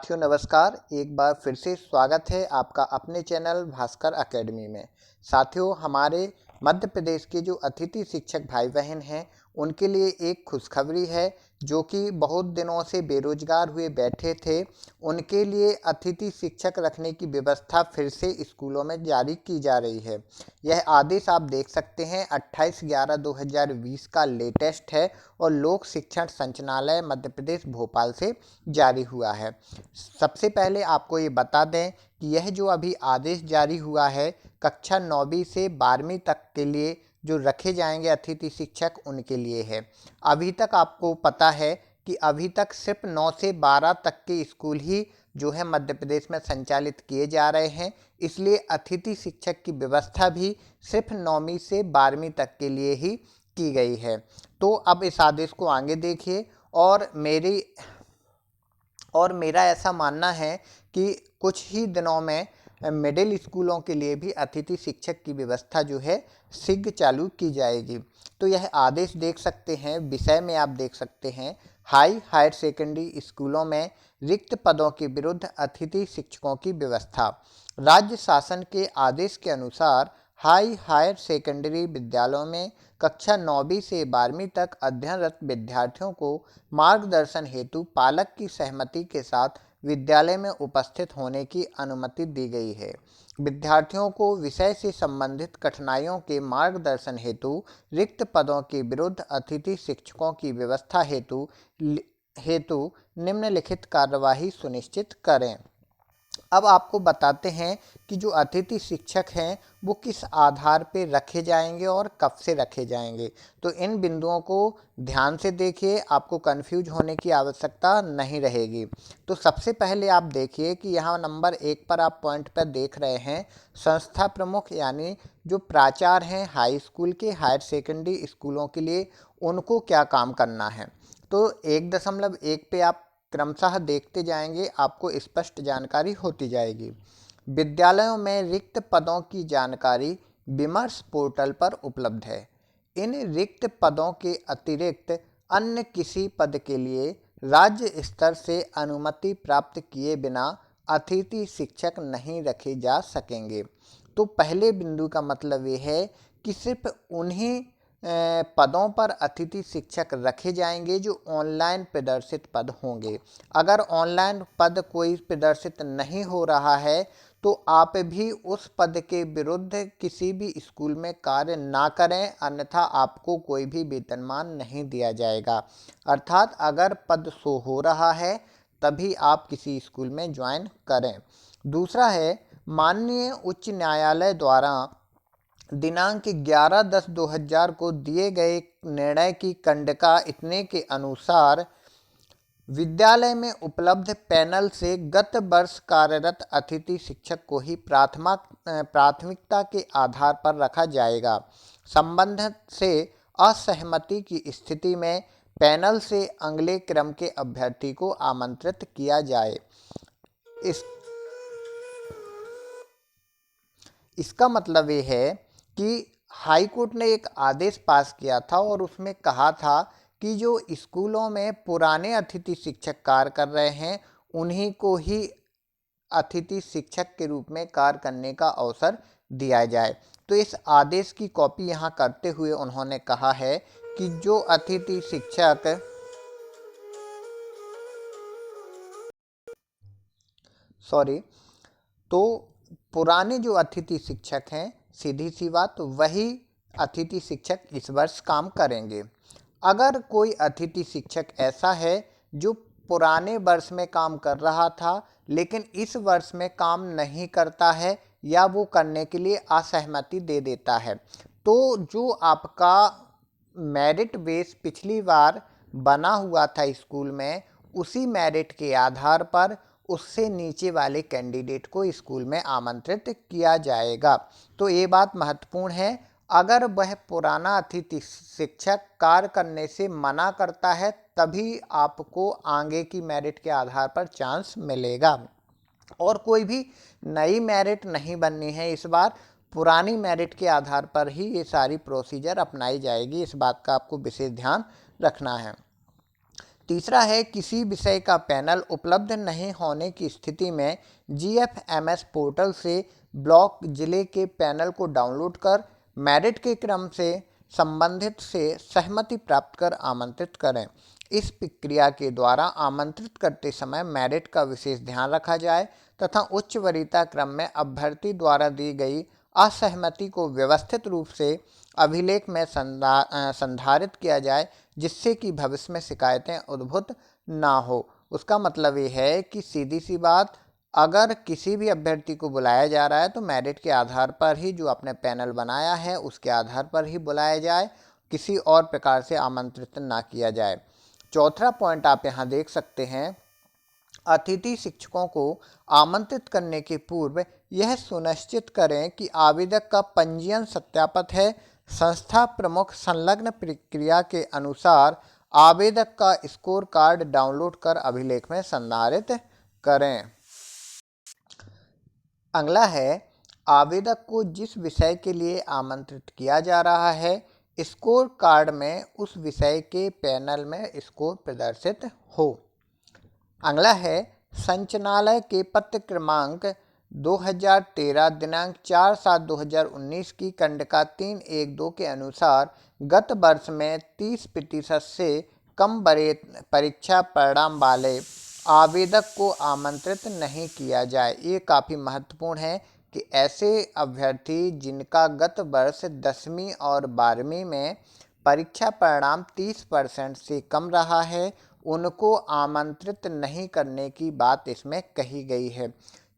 साथियों नमस्कार। एक बार फिर से स्वागत है आपका अपने चैनल भास्कर एकेडमी में। साथियों, हमारे मध्य प्रदेश के जो अतिथि शिक्षक भाई बहन हैं उनके लिए एक खुशखबरी है। जो कि बहुत दिनों से बेरोजगार हुए बैठे थे, उनके लिए अतिथि शिक्षक रखने की व्यवस्था फिर से स्कूलों में जारी की जा रही है। यह आदेश आप देख सकते हैं 28/11/2020 का लेटेस्ट है और लोक शिक्षण संचालनालय मध्य प्रदेश भोपाल से जारी हुआ है। सबसे पहले आपको ये बता दें कि यह जो अभी आदेश जारी हुआ है कक्षा 9वीं से 12वीं तक के लिए जो रखे जाएंगे अतिथि शिक्षक उनके लिए है। अभी तक आपको पता है कि अभी तक सिर्फ 9 से 12 तक के स्कूल ही जो है मध्य प्रदेश में संचालित किए जा रहे हैं, इसलिए अतिथि शिक्षक की व्यवस्था भी सिर्फ 9वीं से 12वीं तक के लिए ही की गई है। तो अब इस आदेश को आगे देखिए और मेरा ऐसा मानना है कि कुछ ही दिनों में मिडिल स्कूलों के लिए भी अतिथि शिक्षक की व्यवस्था जो है शीघ्र चालू की जाएगी। तो यह आदेश देख सकते हैं, विषय में आप देख सकते हैं हायर सेकेंडरी स्कूलों में रिक्त पदों के विरुद्ध अतिथि शिक्षकों की व्यवस्था। राज्य शासन के आदेश के अनुसार हायर सेकेंडरी विद्यालयों में कक्षा 9वीं से 12वीं तक अध्ययनरत विद्यार्थियों को मार्गदर्शन हेतु पालक की सहमति के साथ विद्यालय में उपस्थित होने की अनुमति दी गई है। विद्यार्थियों को विषय से संबंधित कठिनाइयों के मार्गदर्शन हेतु रिक्त पदों के विरुद्ध अतिथि शिक्षकों की व्यवस्था हेतु निम्नलिखित कार्यवाही सुनिश्चित करें। अब आपको बताते हैं कि जो अतिथि शिक्षक हैं वो किस आधार पर रखे जाएंगे और कब से रखे जाएंगे। तो इन बिंदुओं को ध्यान से देखिए, आपको कंफ्यूज होने की आवश्यकता नहीं रहेगी। तो सबसे पहले आप देखिए कि यहाँ नंबर 1 पर आप पॉइंट पर देख रहे हैं संस्था प्रमुख, यानी जो प्राचार्य हैं हाई स्कूल के, हायर सेकेंडरी स्कूलों के लिए उनको क्या काम करना है। तो 1.1 पे आप क्रमशः देखते जाएंगे, आपको स्पष्ट जानकारी होती जाएगी। विद्यालयों में रिक्त पदों की जानकारी विमर्श पोर्टल पर उपलब्ध है। इन रिक्त पदों के अतिरिक्त अन्य किसी पद के लिए राज्य स्तर से अनुमति प्राप्त किए बिना अतिथि शिक्षक नहीं रखे जा सकेंगे। तो पहले बिंदु का मतलब ये है कि सिर्फ उन्हीं पदों पर अतिथि शिक्षक रखे जाएंगे जो ऑनलाइन प्रदर्शित पद होंगे। अगर ऑनलाइन पद कोई प्रदर्शित नहीं हो रहा है तो आप भी उस पद के विरुद्ध किसी भी स्कूल में कार्य ना करें, अन्यथा आपको कोई भी वेतनमान नहीं दिया जाएगा। अर्थात अगर पद शो हो रहा है तभी आप किसी स्कूल में ज्वाइन करें। दूसरा है, माननीय उच्च न्यायालय द्वारा दिनांक 11/10/2000 को दिए गए निर्णय की कंडिका इतने के अनुसार विद्यालय में उपलब्ध पैनल से गत वर्ष कार्यरत अतिथि शिक्षक को ही प्राथमिकता के आधार पर रखा जाएगा। संबंध से असहमति की स्थिति में पैनल से अगले क्रम के अभ्यर्थी को आमंत्रित किया जाए। इसका मतलब ये है कि हाई कोर्ट ने एक आदेश पास किया था और उसमें कहा था कि जो स्कूलों में पुराने अतिथि शिक्षक कार्य कर रहे हैं उन्हीं को ही अतिथि शिक्षक के रूप में कार्य करने का अवसर दिया जाए। तो इस आदेश की कॉपी यहाँ करते हुए उन्होंने कहा है कि जो अतिथि शिक्षक तो पुराने जो अतिथि शिक्षक हैं, सीधी सी बात, वही अतिथि शिक्षक इस वर्ष काम करेंगे। अगर कोई अतिथि शिक्षक ऐसा है जो पुराने वर्ष में काम कर रहा था लेकिन इस वर्ष में काम नहीं करता है या वो करने के लिए असहमति दे देता है, तो जो आपका मेरिट बेस पिछली बार बना हुआ था स्कूल में, उसी मेरिट के आधार पर उससे नीचे वाले कैंडिडेट को स्कूल में आमंत्रित किया जाएगा। तो ये बात महत्वपूर्ण है। अगर वह पुराना अतिथि शिक्षक कार्य करने से मना करता है तभी आपको आगे की मेरिट के आधार पर चांस मिलेगा, और कोई भी नई मेरिट नहीं बननी है। इस बार पुरानी मेरिट के आधार पर ही ये सारी प्रोसीजर अपनाई जाएगी। इस बात का आपको विशेष ध्यान रखना है। तीसरा है किसी विषय का पैनल उपलब्ध नहीं होने की स्थिति में GFMS पोर्टल से ब्लॉक जिले के पैनल को डाउनलोड कर मेरिट के क्रम से संबंधित से सहमति प्राप्त कर आमंत्रित करें। इस प्रक्रिया के द्वारा आमंत्रित करते समय मेरिट का विशेष ध्यान रखा जाए तथा उच्च वरीयता क्रम में अभ्यर्थी द्वारा दी गई असहमति को व्यवस्थित रूप से अभिलेख में संधारित किया जाए, जिससे कि भविष्य में शिकायतें उद्भूत ना हो। उसका मतलब ये है कि सीधी सी बात, अगर किसी भी अभ्यर्थी को बुलाया जा रहा है तो मेरिट के आधार पर ही, जो आपने पैनल बनाया है उसके आधार पर ही बुलाया जाए, किसी और प्रकार से आमंत्रित ना किया जाए। चौथा पॉइंट आप यहाँ देख सकते हैं, अतिथि शिक्षकों को आमंत्रित करने के पूर्व यह सुनिश्चित करें कि आवेदक का पंजीयन सत्यापित है। संस्था प्रमुख संलग्न प्रक्रिया के अनुसार आवेदक का स्कोर कार्ड डाउनलोड कर अभिलेख में संधारित करें। अगला है, आवेदक को जिस विषय के लिए आमंत्रित किया जा रहा है स्कोर कार्ड में उस विषय के पैनल में स्कोर प्रदर्शित हो। अगला है, संचालनालय के पत्र क्रमांक 2013 दिनांक 4/7/2019 की कंडिका 3.1.2 के अनुसार गत वर्ष में 30% से कम परीक्षा परिणाम वाले आवेदक को आमंत्रित नहीं किया जाए। ये काफ़ी महत्वपूर्ण है कि ऐसे अभ्यर्थी जिनका गत वर्ष 10वीं और 12वीं में परीक्षा परिणाम 30% से कम रहा है, उनको आमंत्रित नहीं करने की बात इसमें कही गई है।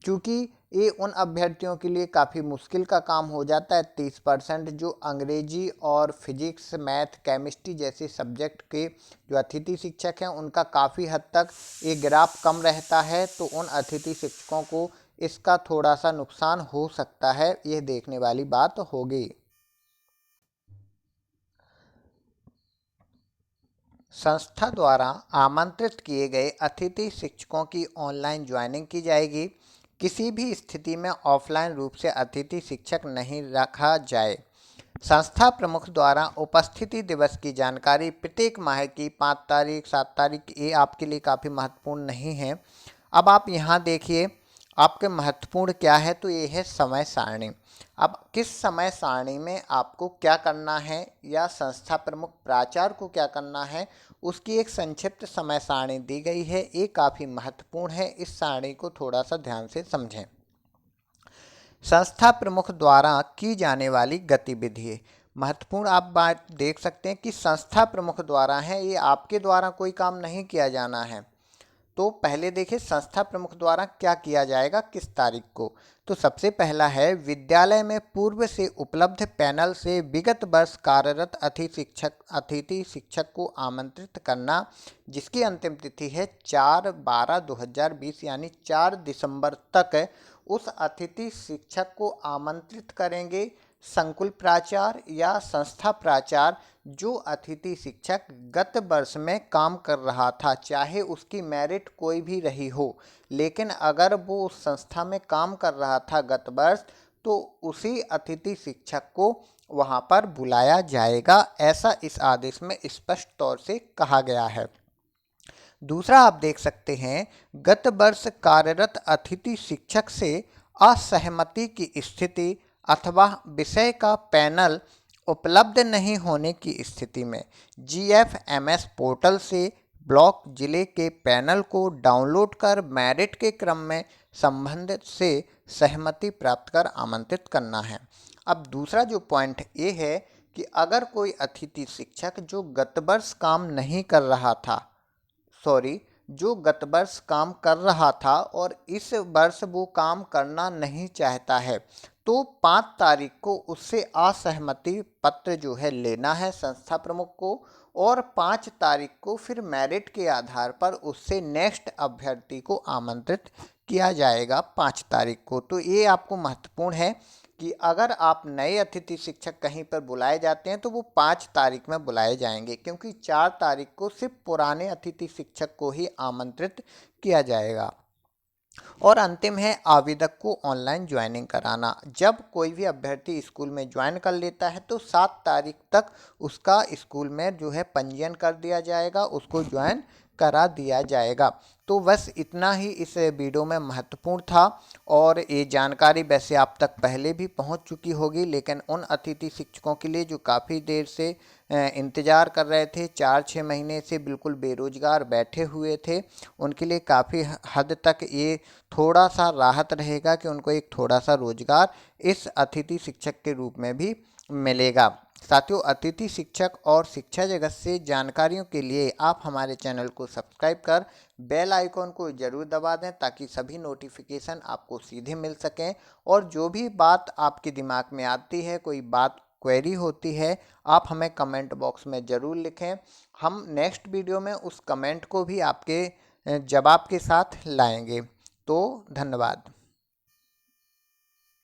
क्योंकि ये उन अभ्यर्थियों के लिए काफ़ी मुश्किल का काम हो जाता है। 30% जो अंग्रेजी और फिजिक्स, मैथ, केमिस्ट्री जैसे सब्जेक्ट के जो अतिथि शिक्षक हैं उनका काफ़ी हद तक ये ग्राफ कम रहता है, तो उन अतिथि शिक्षकों को इसका थोड़ा सा नुकसान हो सकता है, यह देखने वाली बात होगी। संस्था द्वारा आमंत्रित किए गए अतिथि शिक्षकों की ऑनलाइन ज्वाइनिंग की जाएगी। किसी भी स्थिति में ऑफलाइन रूप से अतिथि शिक्षक नहीं रखा जाए। संस्था प्रमुख द्वारा उपस्थिति दिवस की जानकारी प्रत्येक माह की 5 तारीख, 7 तारीख, ये आपके लिए काफ़ी महत्वपूर्ण नहीं है। अब आप यहाँ देखिए आपके महत्वपूर्ण क्या है, तो ये है समय सारणी। अब किस समय सारणी में आपको क्या करना है या संस्था प्रमुख प्राचार्य को क्या करना है, उसकी एक संक्षिप्त समय सारणी दी गई है। ये काफ़ी महत्वपूर्ण है, इस सारणी को थोड़ा सा ध्यान से समझें। संस्था प्रमुख द्वारा की जाने वाली गतिविधि, महत्वपूर्ण आप बात देख सकते हैं कि संस्था प्रमुख द्वारा है, ये आपके द्वारा कोई काम नहीं किया जाना है। तो पहले देखिए संस्था प्रमुख द्वारा क्या किया जाएगा, किस तारीख को। तो सबसे पहला है, विद्यालय में पूर्व से उपलब्ध पैनल से विगत वर्ष कार्यरत अतिथि शिक्षक को आमंत्रित करना, जिसकी अंतिम तिथि है 4/12/2020 यानी 4 दिसंबर तक उस अतिथि शिक्षक को आमंत्रित करेंगे संकुल प्राचार्य या संस्था प्राचार्य जो अतिथि शिक्षक गत वर्ष में काम कर रहा था, चाहे उसकी मेरिट कोई भी रही हो, लेकिन अगर वो उस संस्था में काम कर रहा था गत वर्ष, तो उसी अतिथि शिक्षक को वहाँ पर बुलाया जाएगा। ऐसा इस आदेश में स्पष्ट तौर से कहा गया है। दूसरा आप देख सकते हैं, गत वर्ष कार्यरत अतिथि शिक्षक से असहमति की स्थिति अथवा विषय का पैनल उपलब्ध नहीं होने की स्थिति में GFMS पोर्टल से ब्लॉक जिले के पैनल को डाउनलोड कर मेरिट के क्रम में संबंधित से सहमति प्राप्त कर आमंत्रित करना है। अब दूसरा जो पॉइंट ये है कि अगर कोई अतिथि शिक्षक जो गत वर्ष काम नहीं कर रहा था, जो गत वर्ष काम कर रहा था और इस वर्ष वो काम करना नहीं चाहता है, तो 5 तारीख को उससे असहमति पत्र जो है लेना है संस्था प्रमुख को, और 5 तारीख को फिर मेरिट के आधार पर उससे नेक्स्ट अभ्यर्थी को आमंत्रित किया जाएगा 5 तारीख को। तो ये आपको महत्वपूर्ण है कि अगर आप नए अतिथि शिक्षक कहीं पर बुलाए जाते हैं तो वो 5 तारीख में बुलाए जाएंगे, क्योंकि 4 तारीख को सिर्फ पुराने अतिथि शिक्षक को ही आमंत्रित किया जाएगा। और अंतिम है आवेदक को ऑनलाइन ज्वाइनिंग कराना। जब कोई भी अभ्यर्थी स्कूल में ज्वाइन कर लेता है तो 7 तारीख तक उसका स्कूल में जो है पंजीयन कर दिया जाएगा, उसको ज्वाइन करा दिया जाएगा। तो बस इतना ही इस वीडियो में महत्वपूर्ण था और ये जानकारी वैसे आप तक पहले भी पहुंच चुकी होगी, लेकिन उन अतिथि शिक्षकों के लिए जो काफ़ी देर से इंतज़ार कर रहे थे, 4-6 महीने से बिल्कुल बेरोजगार बैठे हुए थे, उनके लिए काफ़ी हद तक ये थोड़ा सा राहत रहेगा कि उनको एक थोड़ा सा रोजगार इस अतिथि शिक्षक के रूप में भी मिलेगा। साथियों, अतिथि शिक्षक और शिक्षा जगत से जानकारियों के लिए आप हमारे चैनल को सब्सक्राइब कर बेल आइकॉन को ज़रूर दबा दें ताकि सभी नोटिफिकेशन आपको सीधे मिल सकें। और जो भी बात आपके दिमाग में आती है, कोई बात क्वेरी होती है, आप हमें कमेंट बॉक्स में ज़रूर लिखें। हम नेक्स्ट वीडियो में उस कमेंट को भी आपके जवाब के साथ लाएंगे। तो धन्यवाद।